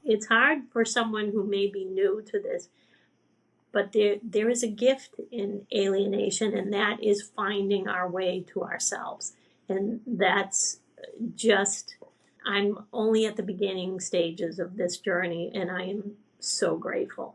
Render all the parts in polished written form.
it's hard for someone who may be new to this, but there is a gift in alienation, and that is finding our way to ourselves. And that's just, I'm only at the beginning stages of this journey, and I am so grateful.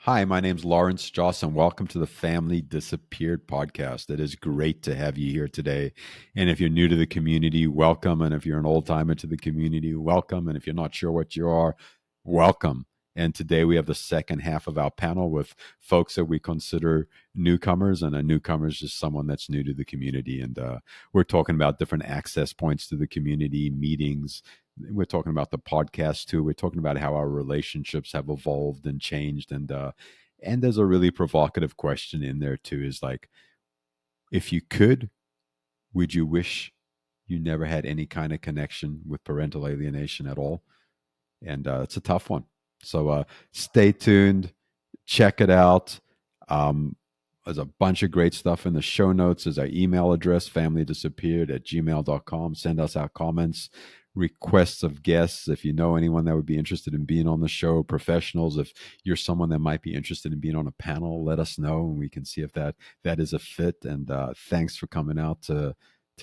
Hi, my name's Lawrence Joss, and welcome to the Family Disappeared podcast. It is great to have you here today. And if you're new to the community, welcome. And if you're an old timer to the community, welcome. And if you're not sure what you are, welcome. And today we have the second half of our panel with folks that we consider newcomers, and a newcomer is just someone that's new to the community. And we're talking about different access points to the community, meetings. We're talking about the podcast too. We're talking about how our relationships have evolved and changed. And there's a really provocative question in there too, is like, if you could, would you wish you never had any kind of connection with parental alienation at all? And it's a tough one. So stay tuned, check it out. There's a bunch of great stuff in the show notes. There's our email address, familydisappeared@gmail.com. Send us our comments, requests of guests. If you know anyone that would be interested in being on the show, professionals, if you're someone that might be interested in being on a panel, let us know and we can see if that is a fit. And thanks for coming out to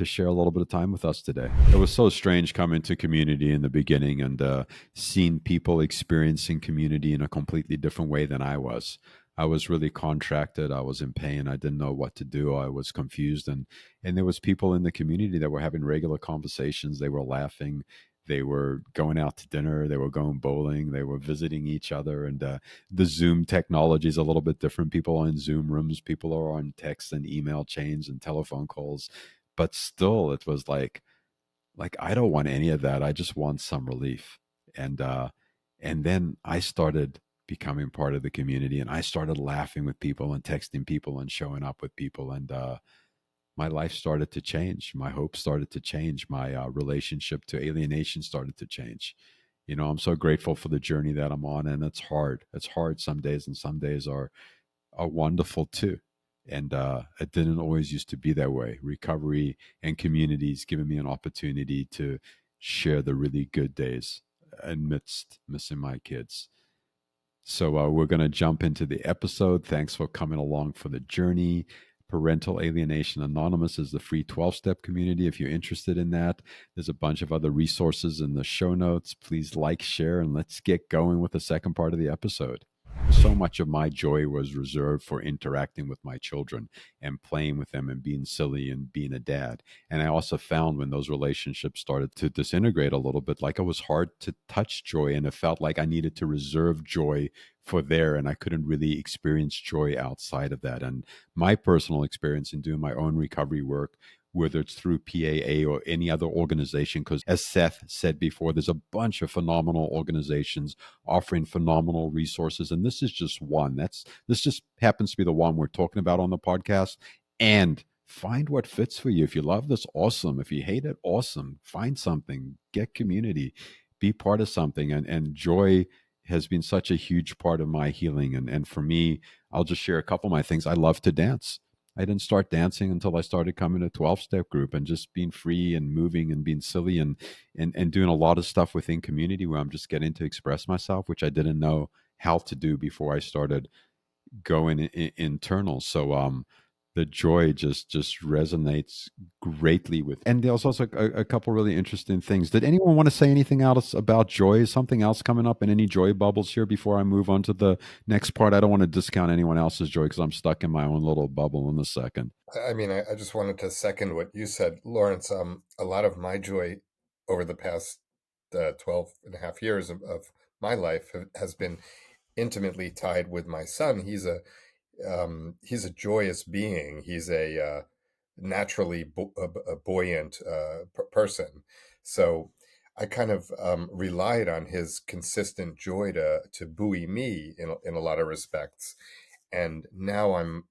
share a little bit of time with us today. It was so strange coming to community in the beginning and seeing people experiencing community in a completely different way than I was. I was really contracted. I was in pain. I didn't know what to do. I was confused. And there was people in the community that were having regular conversations. They were laughing. They were going out to dinner. They were going bowling. They were visiting each other. And the Zoom technology is a little bit different. People are in Zoom rooms. People are on text and email chains and telephone calls. But still, it was like I don't want any of that. I just want some relief. And then I started becoming part of the community, and I started laughing with people and texting people and showing up with people. And my life started to change. My hope started to change. My relationship to alienation started to change. You know, I'm so grateful for the journey that I'm on, and it's hard. It's hard some days, and some days are wonderful too. And it didn't always used to be that way. Recovery and communities giving me an opportunity to share the really good days amidst missing my kids. So we're going to jump into the episode. Thanks for coming along for the journey. Parental Alienation Anonymous is the free 12-step community. If you're interested in that, there's a bunch of other resources in the show notes. Please like, share, and let's get going with the second part of the episode. So much of my joy was reserved for interacting with my children and playing with them and being silly and being a dad. And I also found when those relationships started to disintegrate a little bit, like it was hard to touch joy, and it felt like I needed to reserve joy for there, and I couldn't really experience joy outside of that. And my personal experience in doing my own recovery work, whether it's through PAA or any other organization, because as Seth said before, there's a bunch of phenomenal organizations offering phenomenal resources, and this is just one. This just happens to be the one we're talking about on the podcast. And find what fits for you. If you love this, awesome. If you hate it, awesome. Find something, get community, be part of something. And joy has been such a huge part of my healing. And for me, I'll just share a couple of my things. I love to dance. I didn't start dancing until I started coming to 12-step group and just being free and moving and being silly and doing a lot of stuff within community where I'm just getting to express myself, which I didn't know how to do before I started going internal. So the joy just resonates greatly with. And there's also a couple really interesting things. Did anyone want to say anything else about joy? Something else coming up in any joy bubbles here before I move on to the next part? I don't want to discount anyone else's joy because I'm stuck in my own little bubble in a second. I mean, I just wanted to second what you said, Lawrence. A lot of my joy over the past 12 and a half years of my life has been intimately tied with my son. He's a joyous being. He's a naturally a buoyant person. So I kind of relied on his consistent joy to buoy me in a lot of respects. And now I'm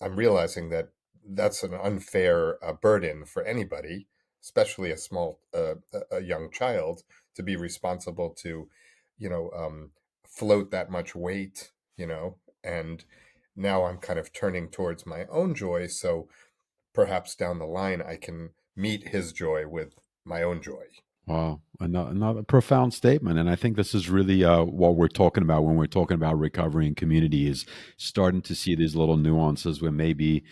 realizing that that's an unfair burden for anybody, especially a young child, to be responsible to, float that much weight, And now I'm kind of turning towards my own joy. So perhaps down the line I can meet his joy with my own joy. Wow, another profound statement, and I think this is really what we're talking about when we're talking about recovery and community is starting to see these little nuances where maybe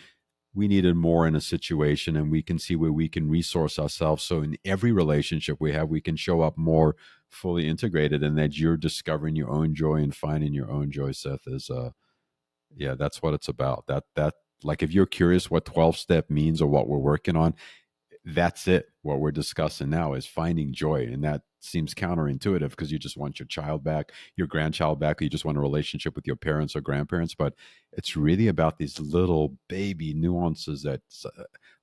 we needed more in a situation, and we can see where we can resource ourselves. So in every relationship we have, we can show up more fully integrated, and that you're discovering your own joy and finding your own joy. Seth is, yeah, that's what it's about. That like if you're curious what 12-step means or what we're working on, that's it. What we're discussing now is finding joy. And that seems counterintuitive because you just want your child back, your grandchild back, or you just want a relationship with your parents or grandparents. But it's really about these little baby nuances that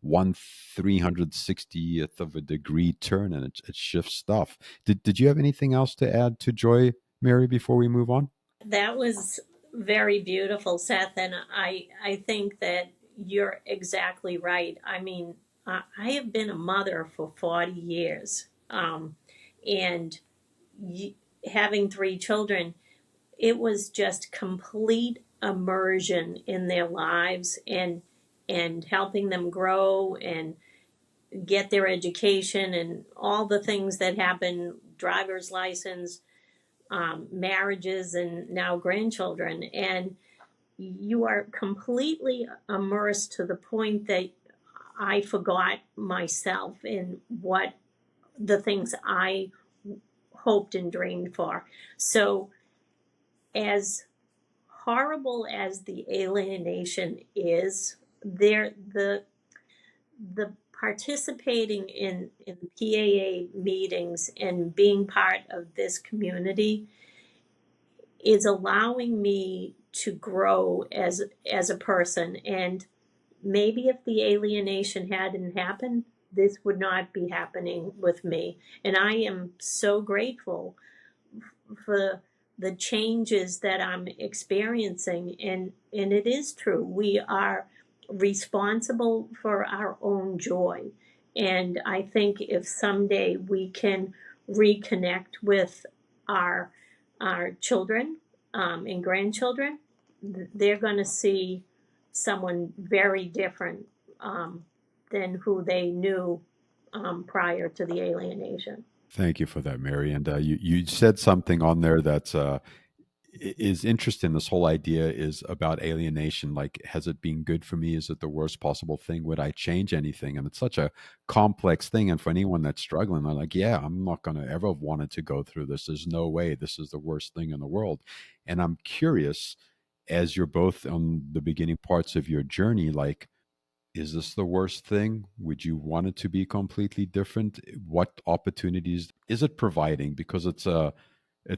1/360th of a degree turn, and it shifts stuff. Did you have anything else to add to joy, Mary, before we move on? That was very beautiful, Seth, and I think that you're exactly right. I mean, I have been a mother for 40 years, and y- having three children, it was just complete immersion in their lives and helping them grow and get their education and all the things that happen, driver's license, marriages, and now grandchildren. And you are completely immersed to the point that I forgot myself and what the things I hoped and dreamed for. So, as horrible as the alienation is, the participating in PAA meetings and being part of this community is allowing me to grow as a person. And maybe if the alienation hadn't happened, this would not be happening with me. And I am so grateful for the changes that I'm experiencing. And it is true. We are responsible for our own joy. And I think if someday we can reconnect with our our children, and grandchildren, they're going to see someone very different, than who they knew, prior to the alienation. Thank you for that, Mary. And you said something on there that's is interesting. This whole idea is about alienation. Like, has it been good for me? Is it the worst possible thing? Would I change anything? And it's such a complex thing. And for anyone that's struggling, they're like, yeah, I'm not going to ever wanted to go through this. There's no way this is the worst thing in the world. And I'm curious, as you're both on the beginning parts of your journey, like, is this the worst thing? Would you want it to be completely different? What opportunities is it providing? Because it's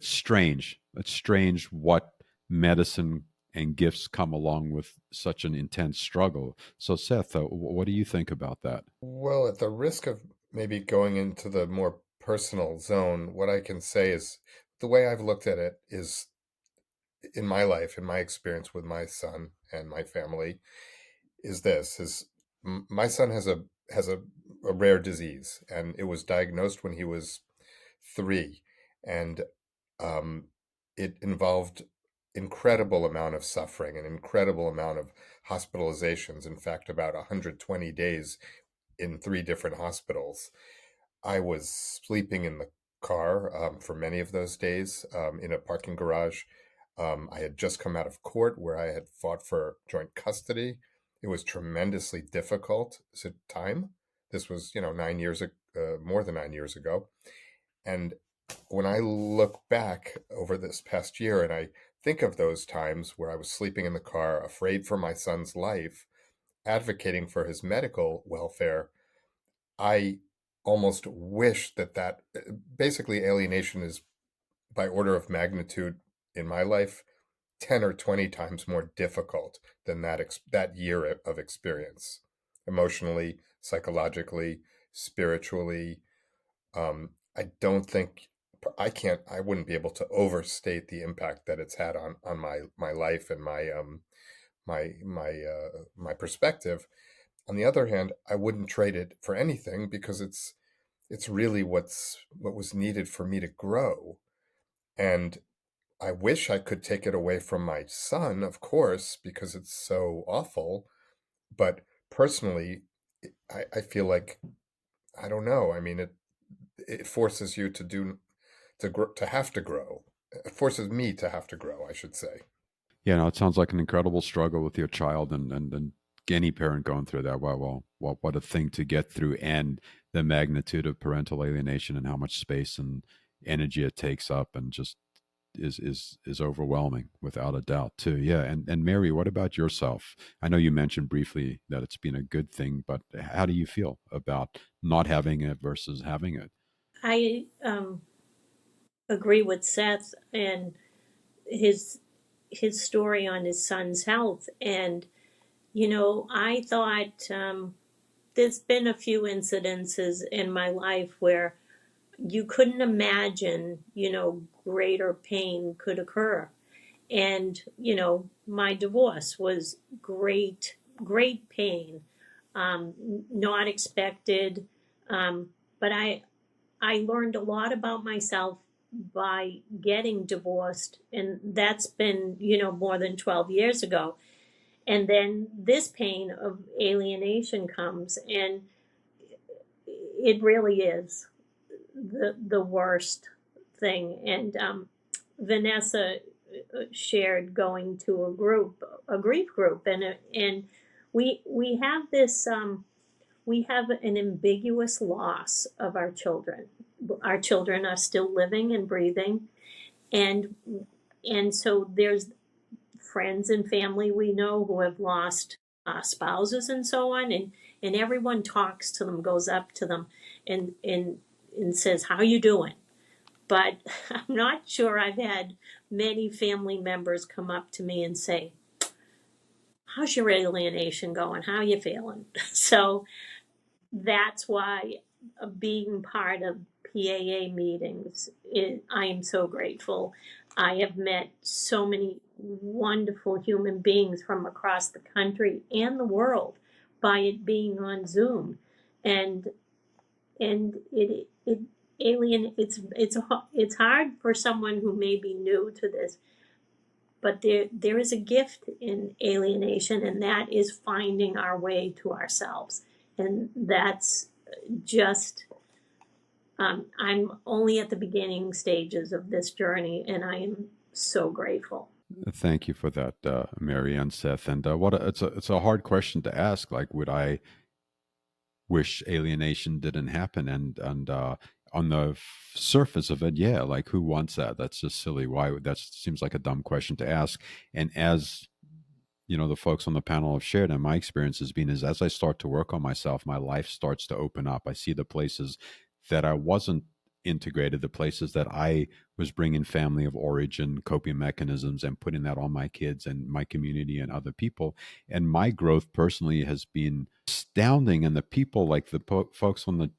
strange. It's strange what medicine and gifts come along with such an intense struggle. So, Seth, what do you think about that? Well, at the risk of maybe going into the more personal zone, what I can say is the way I've looked at it is in my life, in my experience with my son and my family, is this is my son has a rare disease, and it was diagnosed when he was 3, and um, it involved incredible amount of suffering, an incredible amount of hospitalizations. In fact, about 120 days in 3 different hospitals. I was sleeping in the car for many of those days in a parking garage. I had just come out of court where I had fought for joint custody. It was tremendously difficult time. This was, 9 years, more than 9 years ago. And when I look back over this past year and I think of those times where I was sleeping in the car, afraid for my son's life, advocating for his medical welfare, I almost wish that basically alienation is by order of magnitude in my life 10 or 20 times more difficult than that year of experience, emotionally, psychologically, spiritually. I don't think I wouldn't be able to overstate the impact that it's had on my life and my perspective. On the other hand, I wouldn't trade it for anything because it's really what was needed for me to grow. And I wish I could take it away from my son, of course, because it's so awful. But personally, I feel like, I don't know. I mean, it forces you to to have to grow. It forces me to have to grow, I should say. Yeah, no, it sounds like an incredible struggle with your child, and any parent going through that. Wow, well, what a thing to get through, and the magnitude of parental alienation and how much space and energy it takes up, and just is overwhelming without a doubt too. Yeah, and Mary, what about yourself? I know you mentioned briefly that it's been a good thing, but how do you feel about not having it versus having it? I agree with Seth and his his story on his son's health. And I thought there's been a few incidences in my life where you couldn't imagine, greater pain could occur. And my divorce was great pain, not expected. But I learned a lot about myself by getting divorced, and that's been more than 12 years ago. And then this pain of alienation comes, and it really is the worst thing. And Vanessa shared going to a grief group, and we have this we have an ambiguous loss of our children. Our children are still living and breathing, and so there's friends and family we know who have lost spouses and so on, and everyone talks to them, goes up to them, and says, "How you doing?" But I'm not sure I've had many family members come up to me and say, "How's your alienation going? How you feeling?" So that's why being part of PAA meetings, I am so grateful. I have met so many wonderful human beings from across the country and the world by it being on Zoom, and it alien it's hard for someone who may be new to this, but there is a gift in alienation, and that is finding our way to ourselves. And that's just I'm only at the beginning stages of this journey, and I am so grateful. Thank you for that, Mary and Seth. And it's a hard question to ask. Like, would I wish alienation didn't happen? And on the surface of it, yeah, like who wants that? That's just silly. Why? That seems like a dumb question to ask. And as the folks on the panel have shared, and my experience has been, is as I start to work on myself, my life starts to open up. I see the places that I wasn't integrated, the places that I was bringing family of origin coping mechanisms and putting that on my kids and my community and other people. And my growth personally has been astounding. And the people, like the folks on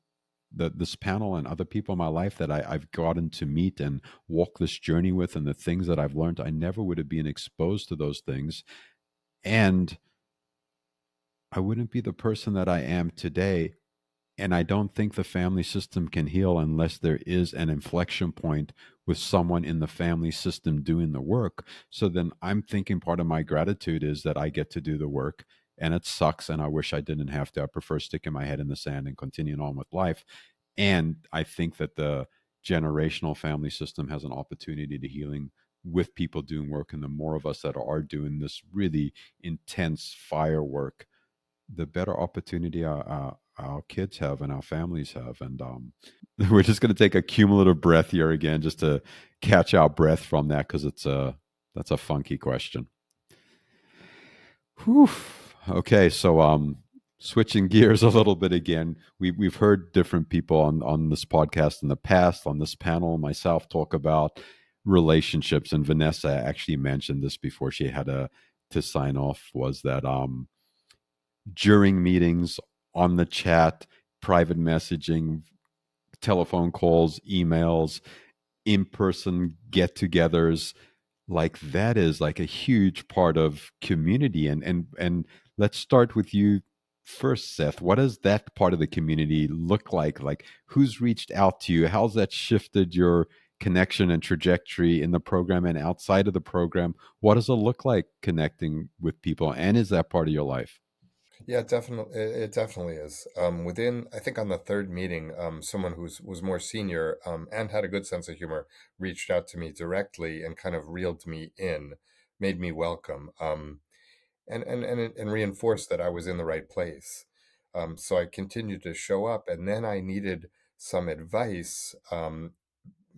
this panel and other people in my life that I've gotten to meet and walk this journey with, and the things that I've learned, I never would have been exposed to those things. And I wouldn't be the person that I am today. And I don't think the family system can heal unless there is an inflection point with someone in the family system doing the work. So then I'm thinking part of my gratitude is that I get to do the work, and it sucks. And I wish I didn't have to. I prefer sticking my head in the sand and continuing on with life. And I think that the generational family system has an opportunity to healing with people doing work. And the more of us that are doing this really intense firework, the better opportunity our kids have and our families have. And we're just going to take a cumulative breath here again, just to catch our breath from that, because that's a funky question. Whew. Okay, so switching gears a little bit again, we've heard different people on this podcast in the past, on this panel, myself, talk about relationships, and Vanessa actually mentioned this before she had to sign off, was that during meetings, on the chat, private messaging, telephone calls, emails, in person get togethers, like that is like a huge part of community. And let's start with you first, Seth. What does that part of the community look like? Like, who's reached out to you? How's that shifted your connection and trajectory in the program and outside of the program? What does it look like connecting with people? And is that part of your life? Yeah, definitely. It definitely is. Within, I think on the third meeting, someone was more senior, and had a good sense of humor reached out to me directly and kind of reeled me in, made me welcome, and reinforced that I was in the right place. So I continued to show up, and then I needed some advice,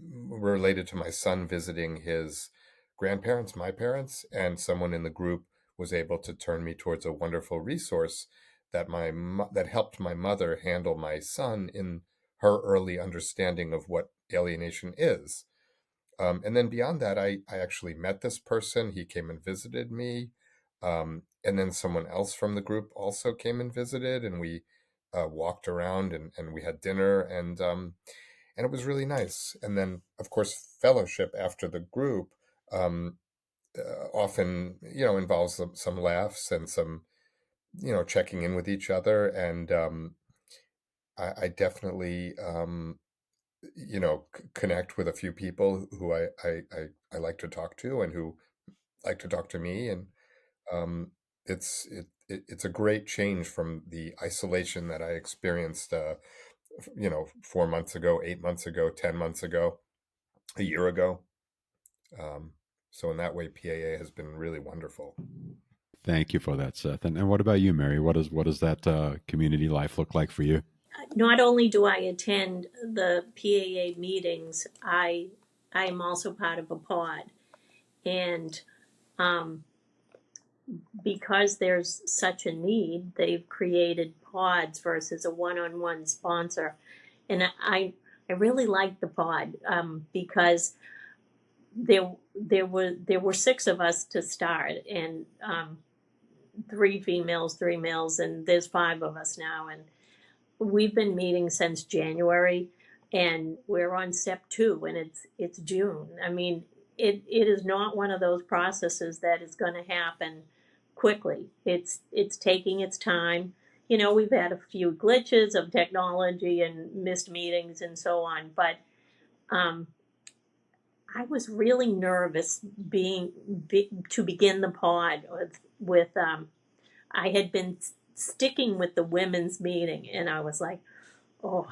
related to my son visiting his grandparents, my parents, and someone in the group was able to turn me towards a wonderful resource that helped my mother handle my son in her early understanding of what alienation is. And then beyond that, I actually met this person. He came and visited me. And then someone else from the group also came and visited, and we walked around, and we had dinner, and it was really nice. And then, of course, fellowship after the group, often, involves some laughs and some, checking in with each other. And I definitely, connect with a few people who I like to talk to and who like to talk to me. And um, it's a great change from the isolation that I experienced, 4 months ago, 8 months ago, 10 months ago, a year ago. Um, so in that way, PAA has been really wonderful. Thank you for that, Seth. And what about you, Mary? What does that community life look like for you? Not only do I attend the PAA meetings, I am also part of a pod, and um, because there's such a need, they've created pods versus a one-on-one sponsor, and I really like the pod, because there were six of us to start, and three females, three males, and there's five of us now, and we've been meeting since January, and we're on step two, and it's June. I mean, it is not one of those processes that is going to happen quickly. It's taking its time. We've had a few glitches of technology and missed meetings and so on, but um, I was really nervous to begin the pod with. I had been sticking with the women's meeting, and I was like, oh,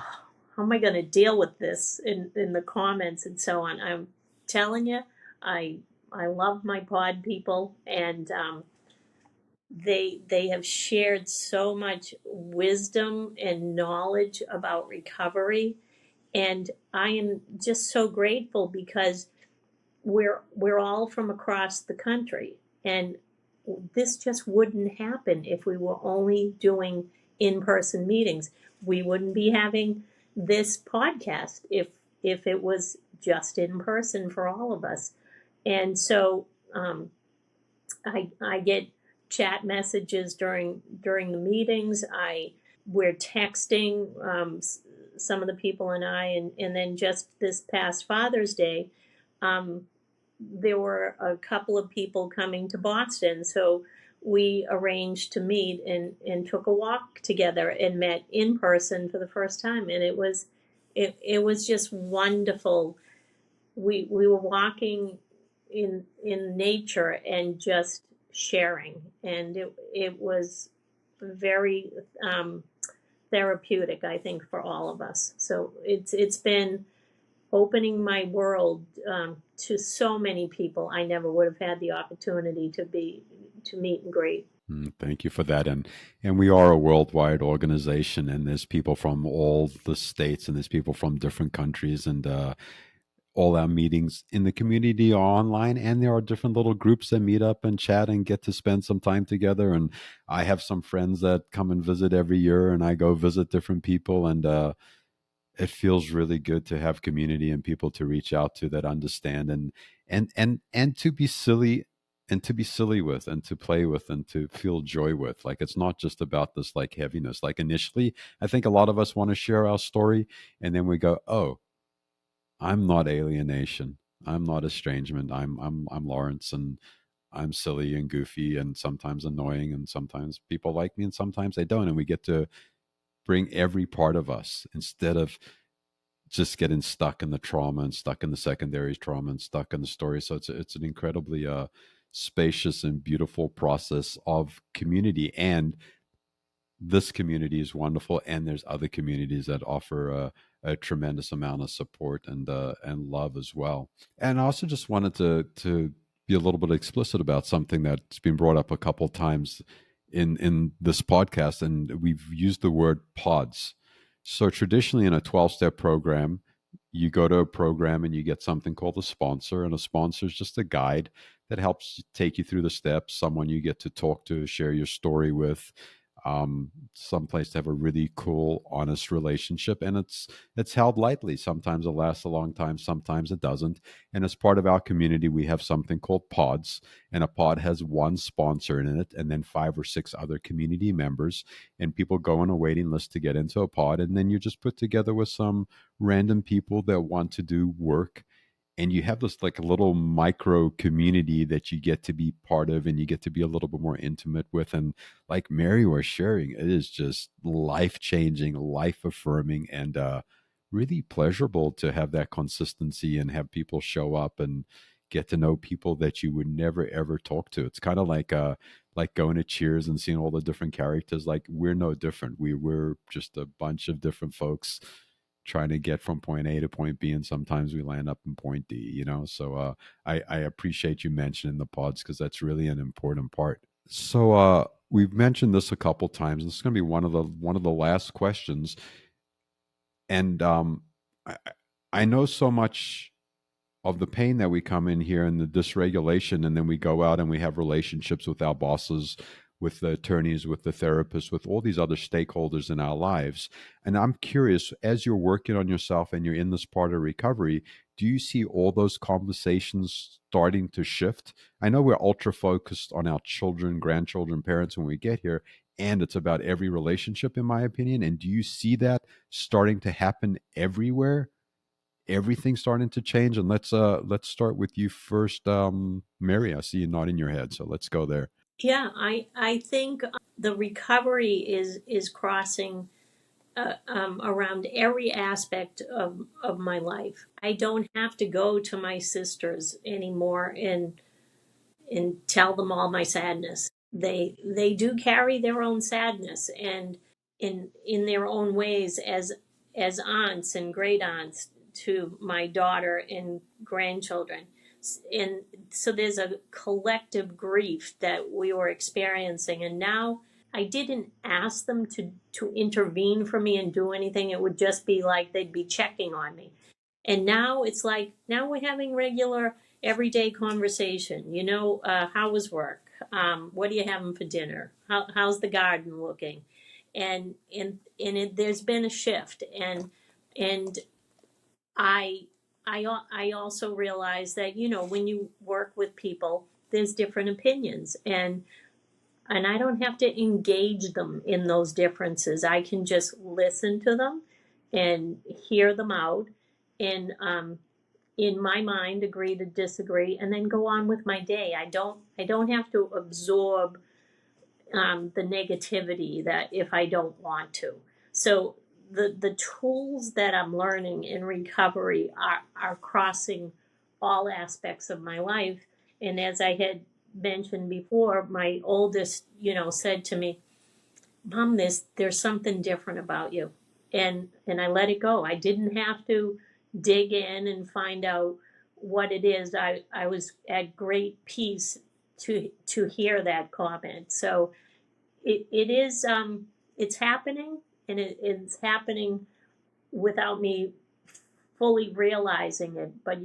how am I going to deal with this in the comments and so on? I'm telling you, I I love my pod people, and they have shared so much wisdom and knowledge about recovery, and I am just so grateful because we're all from across the country, and this just wouldn't happen if we were only doing in-person meetings. We wouldn't be having this podcast if it was just in person for all of us. And so I get chat messages during the meetings. We're texting, some of the people and I, and then just this past Father's Day, um, there were a couple of people coming to Boston, so we arranged to meet and took a walk together and met in person for the first time, and it was just wonderful. We were walking in nature and just sharing, and it was very therapeutic, I think, for all of us. So it's been opening my world, to so many people I never would have had the opportunity to meet and greet. Thank you for that. And we are a worldwide organization, and there's people from all the states, and there's people from different countries, and all our meetings in the community are online, and there are different little groups that meet up and chat and get to spend some time together. And I have some friends that come and visit every year, and I go visit different people, and it feels really good to have community and people to reach out to that understand, and to be silly, and to be silly with, and to play with, and to feel joy with. Like, it's not just about this like heaviness. Like, initially I think a lot of us want to share our story, and then we go, oh, I'm not alienation, I'm not estrangement, I'm Lawrence, and I'm silly and goofy and sometimes annoying, and sometimes people like me and sometimes they don't, and we get to bring every part of us instead of just getting stuck in the trauma and stuck in the secondary trauma and stuck in the story. So it's an incredibly spacious and beautiful process of community. And this community is wonderful, and there's other communities that offer a tremendous amount of support and love as well. And I also just wanted to be a little bit explicit about something that's been brought up a couple times in this podcast, and we've used the word pods. So traditionally, in a 12-step program, you go to a program and you get something called a sponsor, and a sponsor is just a guide that helps take you through the steps, someone you get to talk to, share your story with, someplace to have a really cool, honest relationship, and it's held lightly. Sometimes it lasts a long time, sometimes it doesn't. And as part of our community, we have something called pods, and a pod has one sponsor in it, and then 5 or 6 other community members. And people go on a waiting list to get into a pod, and then you're just put together with some random people that want to do work, and you have this like a little micro community that you get to be part of, and you get to be a little bit more intimate with. And like Mary was sharing, it is just life changing, life affirming, and really pleasurable to have that consistency and have people show up and get to know people that you would never ever talk to. It's kind of like going to Cheers and seeing all the different characters. Like, we're no different. We're just a bunch of different folks trying to get from point A to point B, and sometimes we land up in point D, you know. So I appreciate you mentioning the pods, because that's really an important part. So we've mentioned this a couple times, and this is going to be one of the last questions. And I, I know so much of the pain that we come in here and the dysregulation, and then we go out and we have relationships with our bosses, with the attorneys, with the therapists, with all these other stakeholders in our lives. And I'm curious, as you're working on yourself and you're in this part of recovery, do you see all those conversations starting to shift? I know we're ultra focused on our children, grandchildren, parents when we get here, and it's about every relationship, in my opinion. And do you see that starting to happen everywhere? Everything starting to change? And let's start with you first, Mary. I see you nodding your head, so let's go there. Yeah, I think the recovery is crossing around every aspect of my life. I don't have to go to my sisters anymore and tell them all my sadness. They do carry their own sadness, and in their own ways, as aunts and great aunts to my daughter and grandchildren. And so there's a collective grief that we were experiencing, and now I didn't ask them to intervene for me and do anything. It would just be like they'd be checking on me. And now it's like, now we're having regular everyday conversation. How was work? What are you having for dinner? How's the garden looking? There's been a shift, and I I also realize that when you work with people, there's different opinions, and I don't have to engage them in those differences. I can just listen to them and hear them out, and in my mind agree to disagree, and then go on with my day. I don't have to absorb the negativity that if I don't want to. So the tools that I'm learning in recovery are crossing all aspects of my life. And as I had mentioned before, my oldest said to me, Mom, there's something different about you. And I let it go. I didn't have to dig in and find out what it is. I was at great peace to hear that comment. So it is it's happening, and it's happening without me fully realizing it. But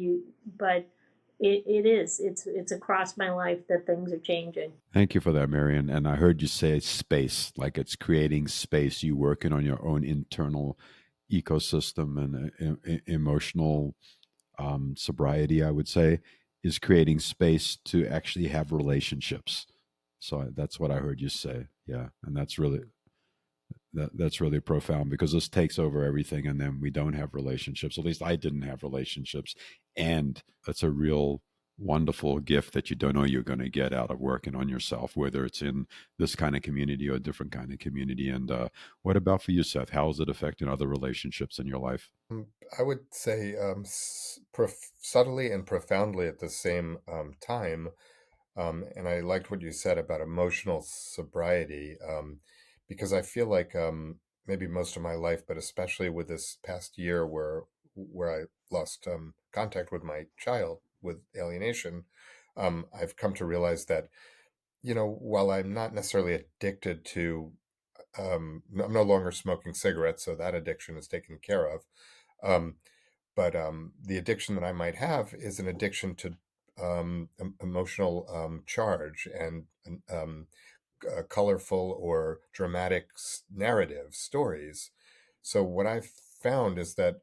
it is. It's across my life that things are changing. Thank you for that, Marion. And I heard you say space, like it's creating space. You working on your own internal ecosystem and emotional sobriety, I would say, is creating space to actually have relationships. So that's what I heard you say. Yeah, and that's really profound, because this takes over everything, and then we don't have relationships. At least I didn't have relationships, and that's a real wonderful gift that you don't know you're going to get out of working on yourself, whether it's in this kind of community or a different kind of community. And what about for you, Seth? How is it affecting other relationships in your life? I would say subtly and profoundly at the same time. And I liked what you said about emotional sobriety, because I feel like maybe most of my life, but especially with this past year where I lost contact with my child with alienation, I've come to realize that, while I'm not necessarily addicted to, I'm no longer smoking cigarettes, so that addiction is taken care of. Um, but the addiction that I might have is an addiction to emotional charge and colorful or dramatic narrative stories. So what I've found is that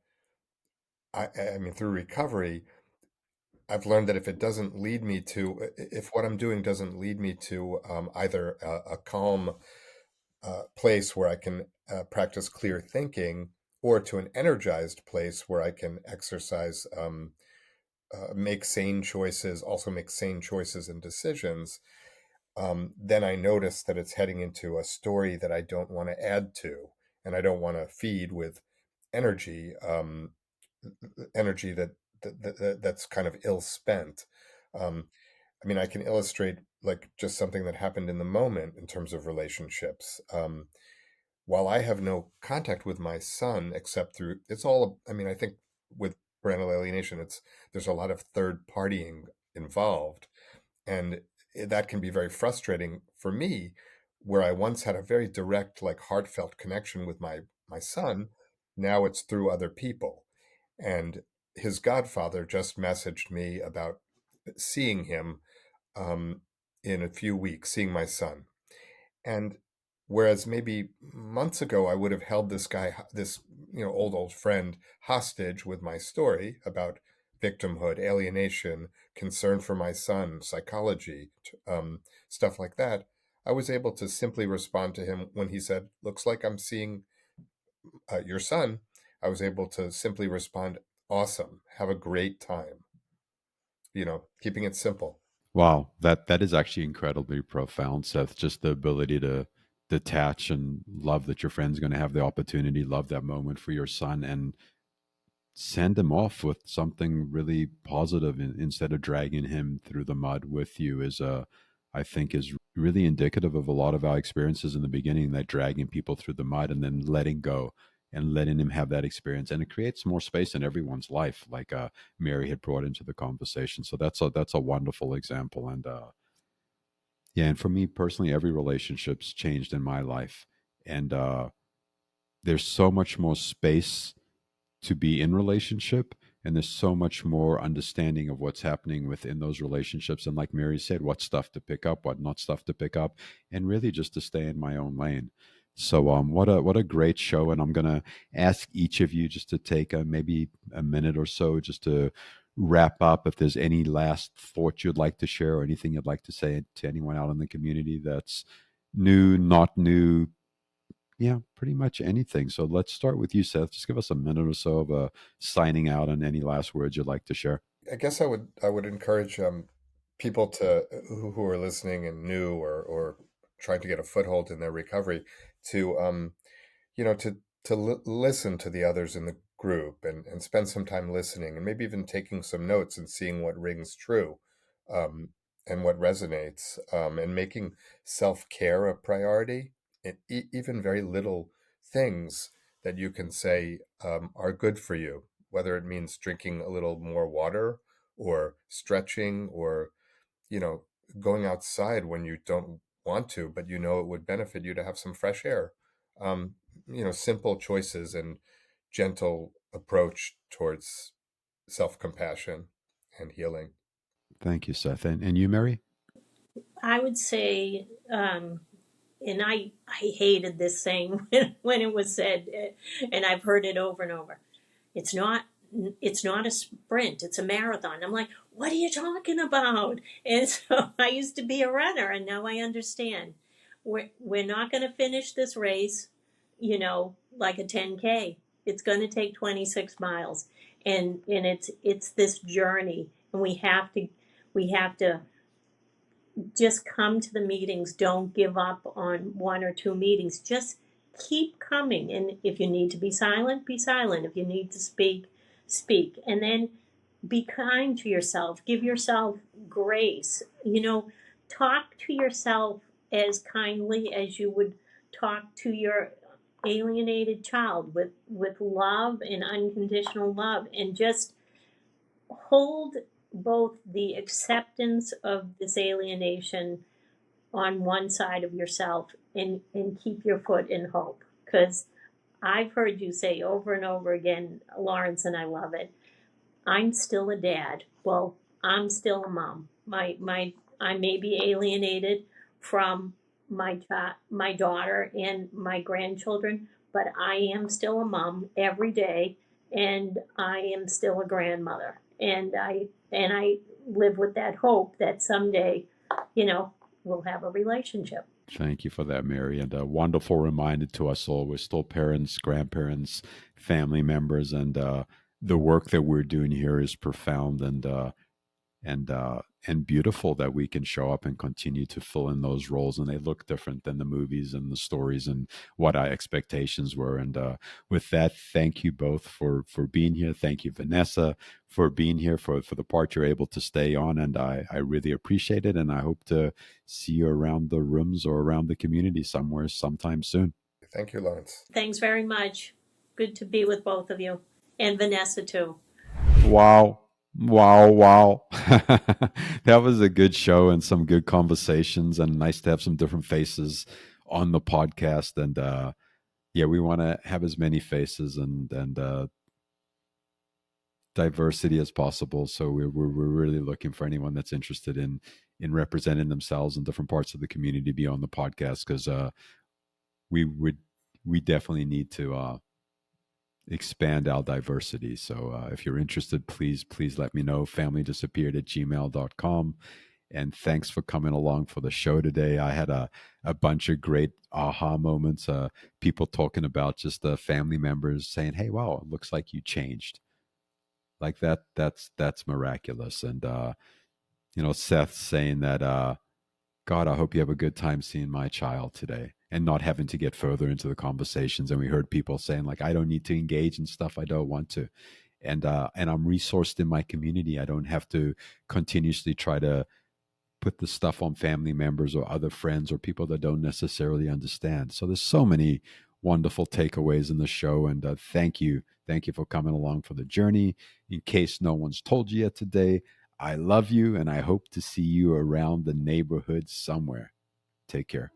I mean, through recovery, I've learned that if what I'm doing doesn't lead me to either a calm place where I can practice clear thinking, or to an energized place where I can exercise, make sane choices, also make sane choices and decisions, then I notice that it's heading into a story that I don't want to add to, and I don't want to feed with energy, energy that's kind of ill spent. Um, I mean, I can illustrate like just something that happened in the moment in terms of relationships. While I have no contact with my son except through, it's all, I mean, I think with parental alienation, there's a lot of third partying involved, and that can be very frustrating for me, where I once had a very direct, like heartfelt connection with my son. Now it's through other people. And his godfather just messaged me about seeing him um, in a few weeks, seeing my son. And whereas maybe months ago I would have held this guy, this old friend, hostage with my story about victimhood, alienation, concern for my son, psychology, stuff like that, I was able to simply respond to him when he said, "Looks like I'm seeing your son." I was able to simply respond, "Awesome, have a great time." Keeping it simple. Wow, that is actually incredibly profound, Seth. Just the ability to detach and love that your friend's going to have the opportunity, love that moment for your son, and send him off with something really positive instead of dragging him through the mud with you is I think is really indicative of a lot of our experiences in the beginning, that dragging people through the mud and then letting go and letting him have that experience, and it creates more space in everyone's life, like Mary had brought into the conversation. So that's a wonderful example. And yeah, and for me personally, every relationship's changed in my life, and there's so much more space to be in relationship, and there's so much more understanding of what's happening within those relationships, and like Mary said, what stuff to pick up, what not stuff to pick up, and really just to stay in my own lane. So what a great show, and I'm gonna ask each of you just to take maybe a minute or so just to wrap up, if there's any last thought you'd like to share or anything you'd like to say to anyone out in the community that's new, not new, yeah, pretty much anything. So let's start with you, Seth. Just give us a minute or so of signing out and any last words you'd like to share. I guess I would encourage people to who are listening and new, or trying to get a foothold in their recovery, to listen to the others in the group, and spend some time listening, and maybe even taking some notes and seeing what rings true, um, and what resonates, and making self-care a priority, and even very little things that you can say are good for you, whether it means drinking a little more water, or stretching, or you know going outside when you don't want to, but it would benefit you to have some fresh air. um, Simple choices and gentle approach towards self-compassion and healing. Thank you, Seth. And you, Mary? I would say, and I hated this saying when it was said, and I've heard it over and over. It's not it's not a sprint, it's a marathon. I'm like, what are you talking about? And so I used to be a runner, and now I understand. We're not going to finish this race, like a 10K. It's going to take 26 miles, and it's this journey, and we have to just come to the meetings. Don't give up on one or two meetings. Just keep coming. And if you need to be silent, be silent. If you need to speak, speak. And then be kind to yourself. Give yourself grace. Talk to yourself as kindly as you would talk to your alienated child with love and unconditional love, and just hold both the acceptance of this alienation on one side of yourself, and keep your foot in hope. Because I've heard you say over and over again, Lawrence, and I love it, I'm still a dad. Well, I'm still a mom. I may be alienated from my daughter and my grandchildren, but I am still a mom every day, and I am still a grandmother. And I live with that hope that someday, we'll have a relationship. Thank you for that, Mary, and a wonderful reminder to us all. We're still parents, grandparents, family members, and the work that we're doing here is profound and beautiful, that we can show up and continue to fill in those roles, and they look different than the movies and the stories and what our expectations were. And with that, thank you both for being here. Thank you, Vanessa, for being here, for the part you're able to stay on, and I really appreciate it, and I hope to see you around the rooms or around the community somewhere sometime soon. Thank you, Lawrence. Thanks very much. Good to be with both of you, and Vanessa too. Wow. Wow, wow. That was a good show and some good conversations, and nice to have some different faces on the podcast. And yeah, we want to have as many faces and diversity as possible. So we're really looking for anyone that's interested in representing themselves in different parts of the community to be on the podcast, because we definitely need to expand our diversity. So if you're interested, please let me know. familydisappeared@gmail.com. And thanks for coming along for the show today. I had a bunch of great aha moments, people talking about just the family members saying, hey, wow, it looks like you changed. Like that's miraculous. And Seth saying that God, I hope you have a good time seeing my child today, and not having to get further into the conversations. And we heard people saying, like, I don't need to engage in stuff I don't want to. And I'm resourced in my community. I don't have to continuously try to put the stuff on family members or other friends or people that don't necessarily understand. So there's so many wonderful takeaways in the show. And thank you for coming along for the journey. In case no one's told you yet today, I love you, and I hope to see you around the neighborhood somewhere. Take care.